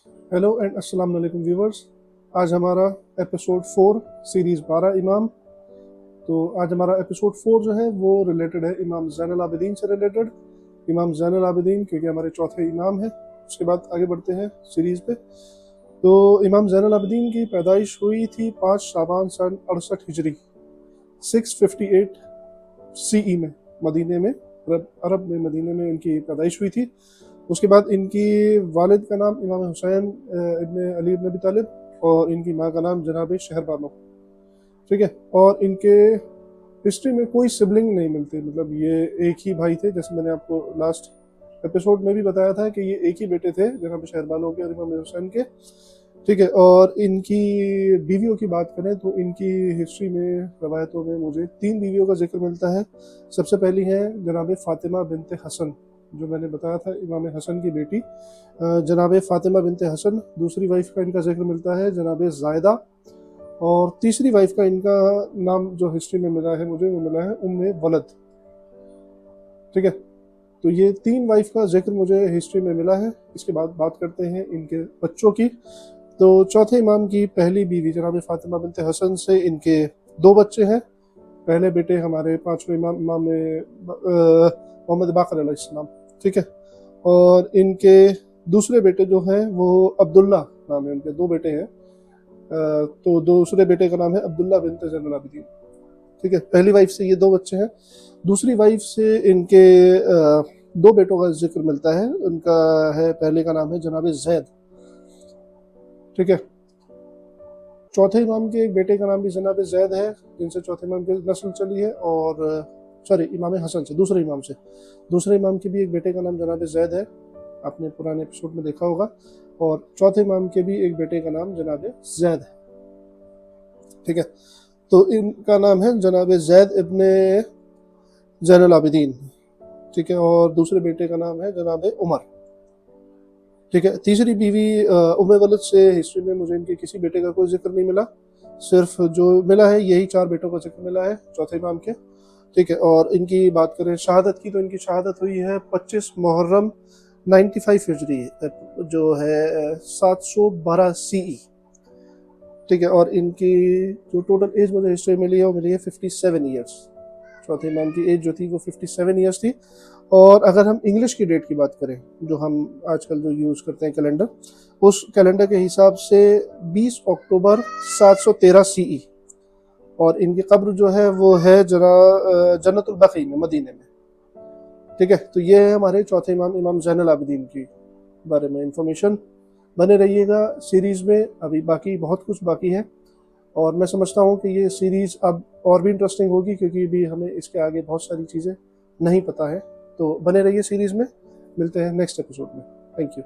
Hello and अस्सलाम वालेकुम viewers. आज हमारा एपिसोड 4 सीरीज़ 12 इमाम। तो आज हमारा एपिसोड 4 जो है वो रिलेटेड है इमाम ज़ैनुल आबिदीन से रिलेटेड। इमाम ज़ैनुल आबिदीन क्योंकि हमारे चौथे इमाम हैं। उसके बाद आगे बढ़ते हैं सीरीज़ पे। तो इमाम ज़ैनुल आबिदीन की पैदाइश हुई थी 5 शाबान सन 68 हिजरी 658 CE में, मदीने में, अरब में मदीने में इनकी पैदाइश हुई थी। उसके बाद इनकी वालिद का नाम इमाम हुसैन इब्न अली इब्न अबी तालिब और इनकी माँ का नाम जनाब शहर बानो। ठीक है। और इनके हिस्ट्री में कोई सिबलिंग नहीं मिलते, मतलब ये एक ही भाई थे। जैसे मैंने आपको लास्ट एपिसोड में भी बताया था कि ये एक ही बेटे थे जनाब शहर बानो के और इमाम हुसैन के। ठीक है। और इनकी बीवियों की बात करें तो इनकी हिस्ट्री में, रवायतों में मुझे 3 बीवियों का जिक्र मिलता है। सबसे पहली है जनाब फातिमा बिनते हसन, जो मैंने बताया था इमाम हसन की बेटी, जनाब फातिमा बिनते हसन। दूसरी वाइफ का इनका जिक्र मिलता है जनाब ज़ायदा। और तीसरी वाइफ का इनका नाम जो हिस्ट्री में मिला है मुझे, वो मिला है उम्मे वलद। ठीक है। तो ये 3 वाइफ का जिक्र मुझे हिस्ट्री में मिला है। इसके बाद बात करते हैं इनके बच्चों की। तो चौथे इमाम की पहली बीवी जनाब फातिमा बिनते हसन से इनके 2 बच्चे हैं। पहले बेटे हमारे 5वें इमाम मोहम्मद बाक़र अलैहिस्सलाम। ठीक है। और इनके दूसरे बेटे जो हैं वो अब्दुल्ला नाम है, उनके 2 बेटे हैं। तो दूसरे बेटे का नाम है अब्दुल्ला बिनते ज़ैनुल आबिदीन। ठीक है। पहली वाइफ से ये 2 बच्चे हैं। दूसरी वाइफ से इनके 2 बेटों का जिक्र मिलता है। उनका है, पहले का नाम है जनाब ज़ैद। ठीक है। चौथे इमाम के एक बेटे का नाम भी जनाब ज़ैद है, जिनसे चौथे इमाम की नस्ल चली है। और इमाम हसन से, दूसरे इमाम के भी एक बेटे का नाम जनाब ज़ैद है, आपने पुराने एपिसोड में देखा होगा। और चौथे इमाम के भी एक बेटे का नाम जनाब ज़ैद है। ठीक है। तो इनका नाम है जनाब ज़ैद इब्न ज़ैनुल आबिदीन। ठीक है। और दूसरे बेटे का नाम है जनाब उमर। ठीक है। तीसरी बीवी उम्मे वलद से हिस्ट्री में मुझे इनके किसी बेटे का कोई जिक्र नहीं मिला, सिर्फ जो मिला है यही 4 बेटों का जिक्र मिला है चौथे इमाम के। ठीक है। और इनकी बात करें शहादत की, तो इनकी शहादत हुई है 25 मुहर्रम 95 हिजरी, जो है 712 CE। ठीक है। और इनकी जो टोटल एज मुझे हिस्ट्री में मिली है वो मिली है 57 ईयर्स। चौथे इमाम की एज जो थी वो 57 ईयर्स थी। और अगर हम इंग्लिश की डेट की बात करें, जो हम आजकल जो यूज़ करते हैं कैलेंडर, उस कैलेंडर के हिसाब से 20 अक्टूबर 713 CE। और इनकी कब्र जो है वो है जन्नतुल बक़ी में, मदीने में। ठीक है। तो ये है हमारे चौथे इमाम इमाम ज़ैनुल आबिदीन की बारे में इंफॉर्मेशन। बने रहिएगा सीरीज़ में, अभी बाकी बहुत कुछ बाकी है। और मैं समझता हूँ कि ये सीरीज़ अब और भी इंटरेस्टिंग होगी, क्योंकि भी हमें इसके आगे बहुत सारी चीज़ें नहीं पता है। तो बने रहिए सीरीज़ में, मिलते हैं नेक्स्ट एपिसोड में। Thank you.